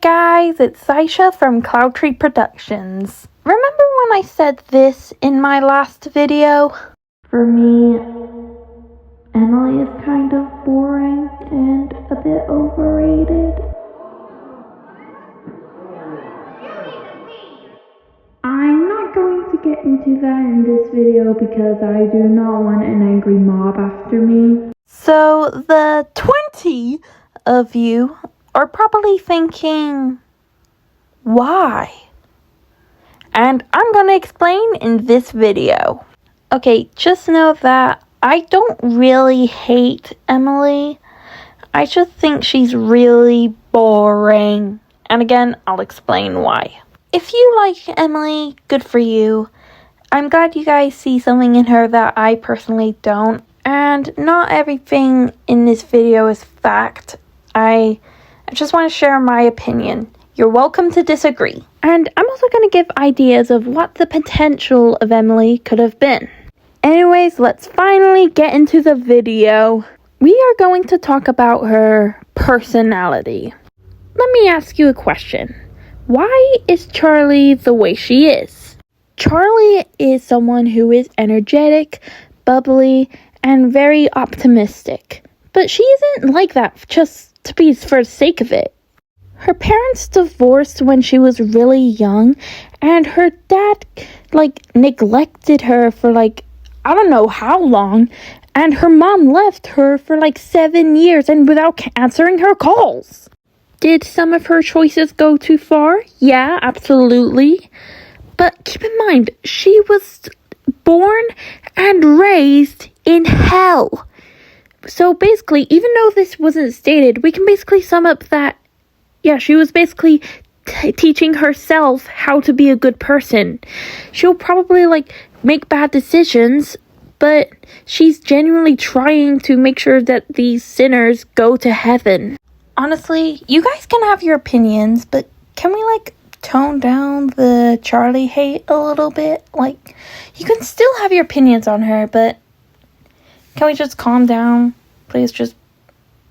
guys, it's Saisha from Cloud Tree Productions. Remember when I said this in my last video? For me, Emily is kind of boring and a bit overrated. I'm not going to get into that in this video because I do not want an angry mob after me. So the 20 of you are probably thinking, why? And I'm going to explain in this video. Okay, just know that I don't really hate Emily. I just think she's really boring. And again, I'll explain why. If you like Emily, good for you. I'm glad you guys see something in her that I personally don't. And not everything in this video is fact. I just want to share my opinion. You're welcome to disagree. And I'm also going to give ideas of what the potential of Emily could have been. Anyways, let's finally get into the video. We are going to talk about her personality. Let me ask you a question. Why is Charlie the way she is? Charlie is someone who is energetic, bubbly, and very optimistic. But she isn't like that just to be for the sake of it. Her parents divorced when she was really young, and her dad, neglected her for, I don't know how long, and her mom left her for, 7 years and without answering her calls. Did some of her choices go too far? Yeah, absolutely. But keep in mind, she was born and raised in hell. So basically, even though this wasn't stated, we can basically sum up that, yeah, she was basically teaching herself how to be a good person. She'll probably, make bad decisions, but she's genuinely trying to make sure that these sinners go to heaven. Honestly, you guys can have your opinions, but can we, tone down the Charlie hate a little bit? You can still have your opinions on her, but can we just calm down? Please just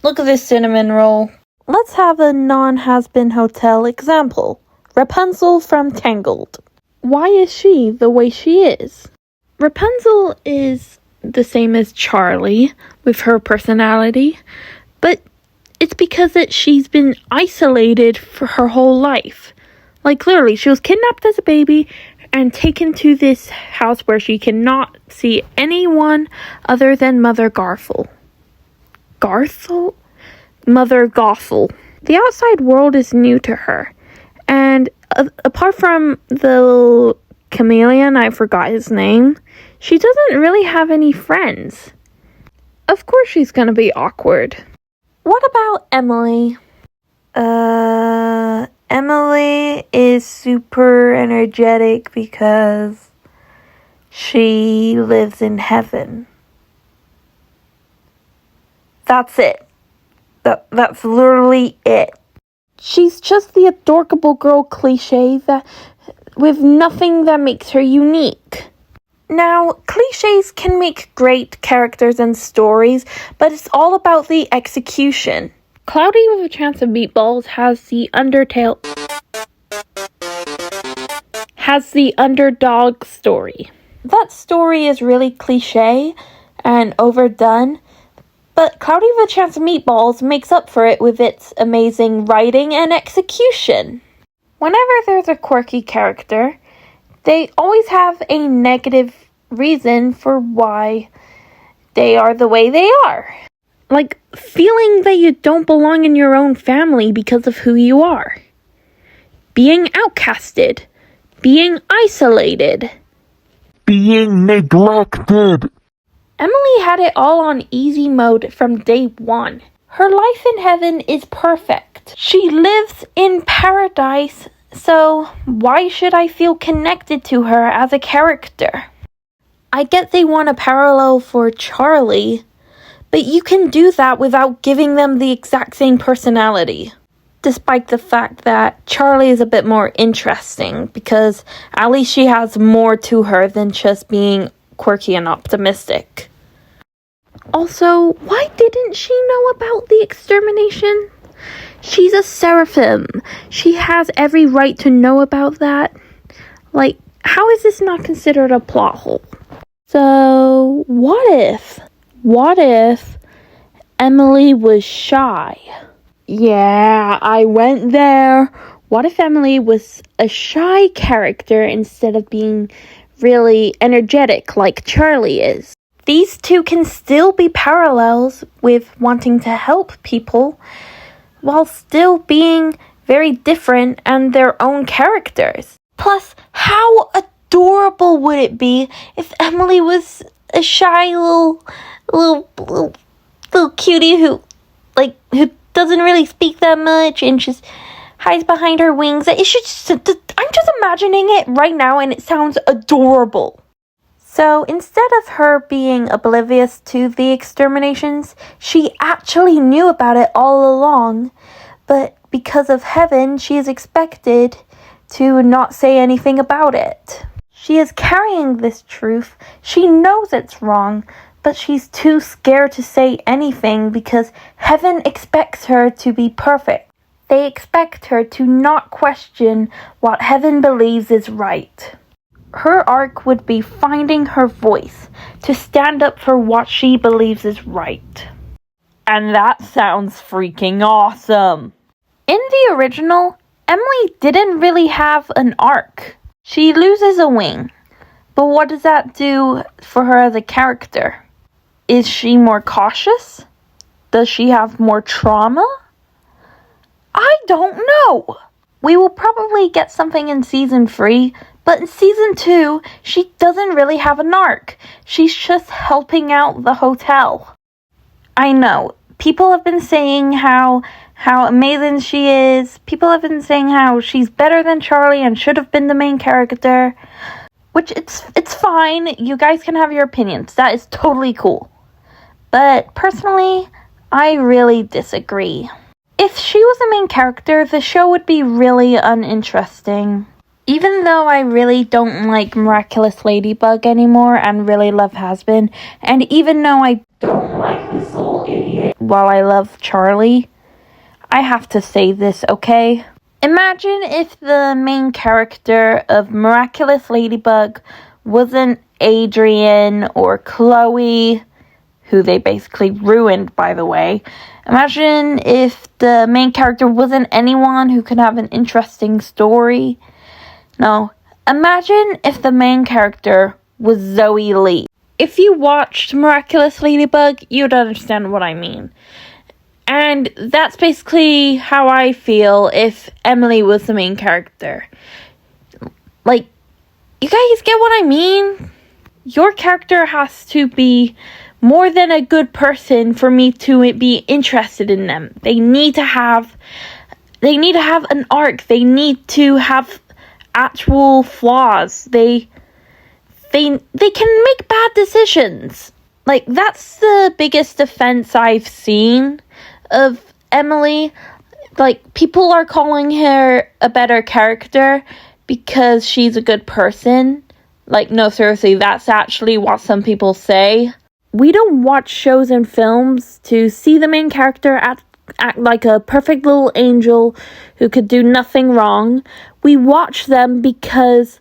look at this cinnamon roll. Let's have a non-Hazbin Hotel example. Rapunzel from Tangled. Why is she the way she is? Rapunzel is the same as Charlie with her personality, but it's because she's been isolated for her whole life. Literally, she was kidnapped as a baby and taken to this house where she cannot see anyone other than Mother Garthel. Mother Gothel. The outside world is new to her. And apart from the chameleon, I forgot his name, she doesn't really have any friends. Of course she's gonna be awkward. What about Emily? Emily is super energetic because she lives in heaven. That's it. That's literally it. She's just the adorable girl cliche that with nothing that makes her unique. Now, cliches can make great characters and stories, but it's all about the execution. Cloudy with a Chance of Meatballs has the underdog story. That story is really cliche and overdone, but Cloudy with a Chance of Meatballs makes up for it with its amazing writing and execution. Whenever there's a quirky character, they always have a negative reason for why they are the way they are. Feeling that you don't belong in your own family because of who you are. Being outcasted. Being isolated. Being neglected. Emily had it all on easy mode from day one. Her life in heaven is perfect. She lives in paradise, so why should I feel connected to her as a character? I get they want a parallel for Charlie, but you can do that without giving them the exact same personality. Despite the fact that Charlie is a bit more interesting, because at least she has more to her than just being quirky and optimistic. Also, why didn't she know about the extermination? She's a seraphim. She has every right to know about that. Like, how is this not considered a plot hole? So, what if Emily was shy? Yeah, I went there. What if Emily was a shy character instead of being really energetic like Charlie is? These two can still be parallels with wanting to help people while still being very different and their own characters. Plus, how adorable would it be if Emily was a shy little cutie who doesn't really speak that much and just hides behind her wings? I'm just imagining it right now and it sounds adorable. So instead of her being oblivious to the exterminations, she actually knew about it all along. But because of heaven, she is expected to not say anything about it. She is carrying this truth. She knows it's wrong, but she's too scared to say anything because heaven expects her to be perfect. They expect her to not question what heaven believes is right. Her arc would be finding her voice to stand up for what she believes is right. And that sounds freaking awesome. In the original, Emily didn't really have an arc. She loses a wing. But what does that do for her as a character? Is she more cautious? Does she have more trauma? I don't know. We will probably get something in season 3, but in season 2, she doesn't really have an arc. She's just helping out the hotel. I know, people have been saying how amazing she is. People have been saying how she's better than Charlie and should have been the main character. Which, it's fine. You guys can have your opinions. That is totally cool. But personally, I really disagree. If she was the main character, the show would be really uninteresting. Even though I really don't like Miraculous Ladybug anymore and really love Hazbin, and even though I don't like this little idiot while I love Charlie, I have to say this, okay? Imagine if the main character of Miraculous Ladybug wasn't Adrian or Chloe, who they basically ruined, by the way. Imagine if the main character wasn't anyone who could have an interesting story. No, imagine if the main character was Zoe Lee. If you watched Miraculous Ladybug, you'd understand what I mean. And that's basically how I feel if Emily was the main character. Like, you guys get what I mean? Your character has to be more than a good person for me to be interested in them. They need to have an arc. They need to have actual flaws. They can make bad decisions. Like, that's the biggest offense I've seen of Emily. Like, people are calling her a better character because she's a good person. Like, no, seriously, that's actually what some people say. We don't watch shows and films to see the main character act like a perfect little angel who could do nothing wrong. We watch them because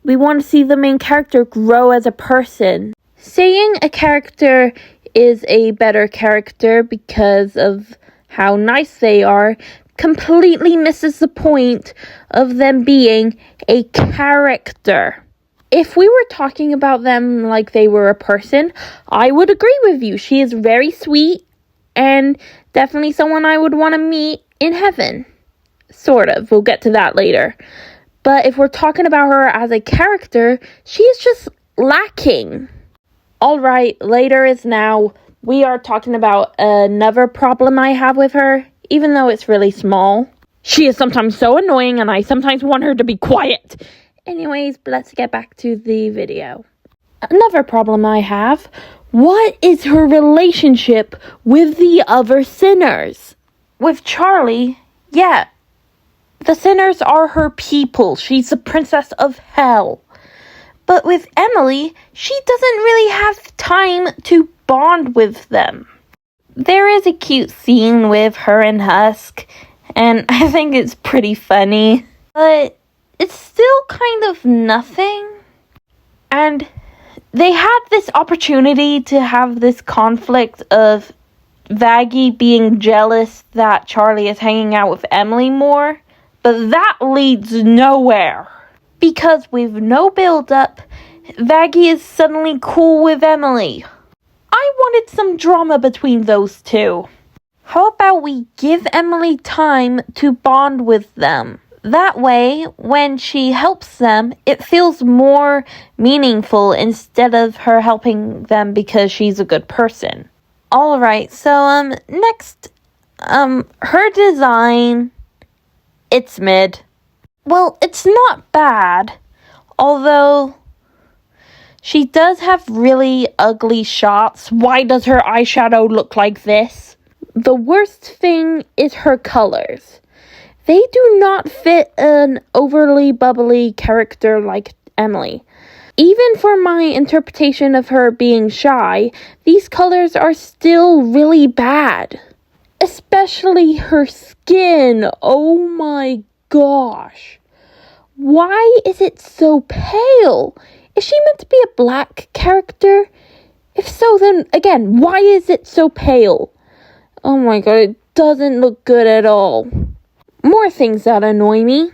we want to see the main character grow as a person. Saying a character is a better character because of how nice they are completely misses the point of them being a character. If we were talking about them like they were a person, I would agree with you. She is very sweet and definitely someone I would want to meet in heaven. Sort of. We'll get to that later. But if we're talking about her as a character, she is just lacking. Alright, later is now. We are talking about another problem I have with her, even though it's really small. She is sometimes so annoying and I sometimes want her to be quiet. Anyways, let's get back to the video. Another problem I have, what is her relationship with the other sinners? With Charlie, yeah, the sinners are her people. She's the princess of hell. But with Emily, she doesn't really have time to bond with them. There is a cute scene with her and Husk, and I think it's pretty funny. But it's still kind of nothing. And they had this opportunity to have this conflict of Vaggie being jealous that Charlie is hanging out with Emily more, but that leads nowhere. Because with no build-up, Vaggie is suddenly cool with Emily. I wanted some drama between those two. How about we give Emily time to bond with them? That way, when she helps them, it feels more meaningful instead of her helping them because she's a good person. Alright, so, next, her design, it's mid. Well, it's not bad, although she does have really ugly shots. Why does her eyeshadow look like this? The worst thing is her colors. They do not fit an overly bubbly character like Emily. Even for my interpretation of her being shy, these colors are still really bad. Especially her skin. Oh my gosh. Why is it so pale? Is she meant to be a black character? If so, then again, why is it so pale? Oh my god, it doesn't look good at all. More things that annoy me.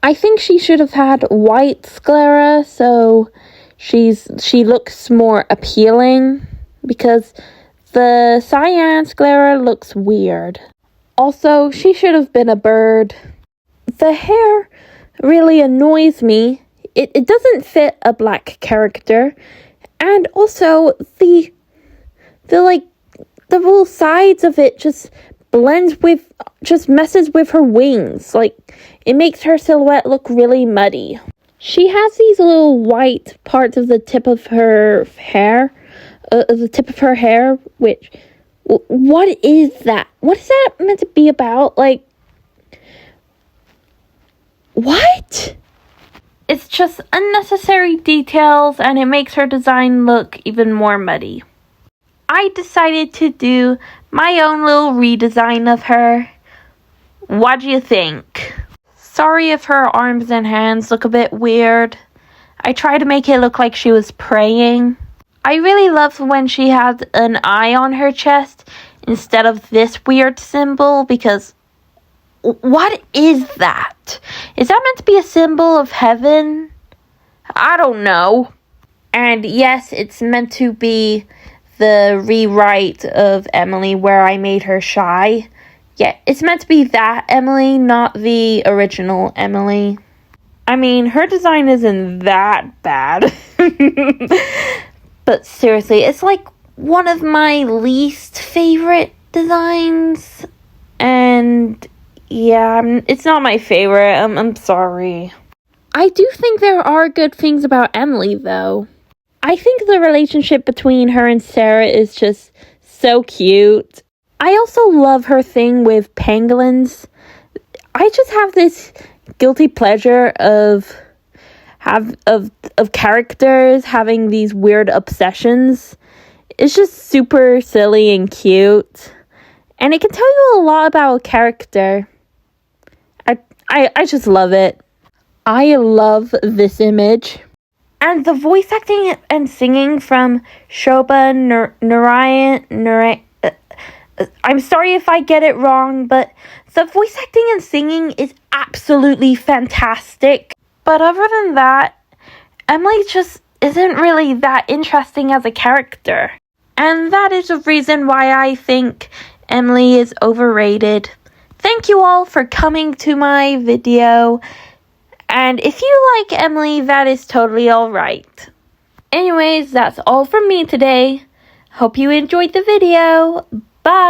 I think she should have had white sclera, so she looks more appealing, because the cyan sclera looks weird. Also, she should have been a bird. The hair really annoys me. It doesn't fit a black character, and also the little sides of it just messes with her wings. Like, it makes her silhouette look really muddy. She has these little white parts of the tip of her hair, which, what is that? What is that meant to be about? Like, what? It's just unnecessary details, and it makes her design look even more muddy. I decided to do my own little redesign of her. What do you think? Sorry if her arms and hands look a bit weird. I tried to make it look like she was praying. I really loved when she had an eye on her chest instead of this weird symbol, because what is that? Is that meant to be a symbol of heaven? I don't know. And yes, it's meant to be the rewrite of Emily where I made her shy. Yeah, it's meant to be that Emily, not the original Emily. I mean, her design isn't that bad. But seriously, it's like one of my least favorite designs. And yeah, it's not my favorite. I'm sorry. I do think there are good things about Emily, though. I think the relationship between her and Sarah is just so cute. I also love her thing with pangolins. I just have this guilty pleasure of characters having these weird obsessions. It's just super silly and cute. And it can tell you a lot about a character. I just love it. I love this image. And the voice acting and singing from Shobha Narayan, I'm sorry if I get it wrong, but the voice acting and singing is absolutely fantastic. But other than that, Emily just isn't really that interesting as a character. And that is the reason why I think Emily is overrated. Thank you all for coming to my video. And if you like Emily, that is totally alright. Anyways, that's all from me today. Hope you enjoyed the video. Bye!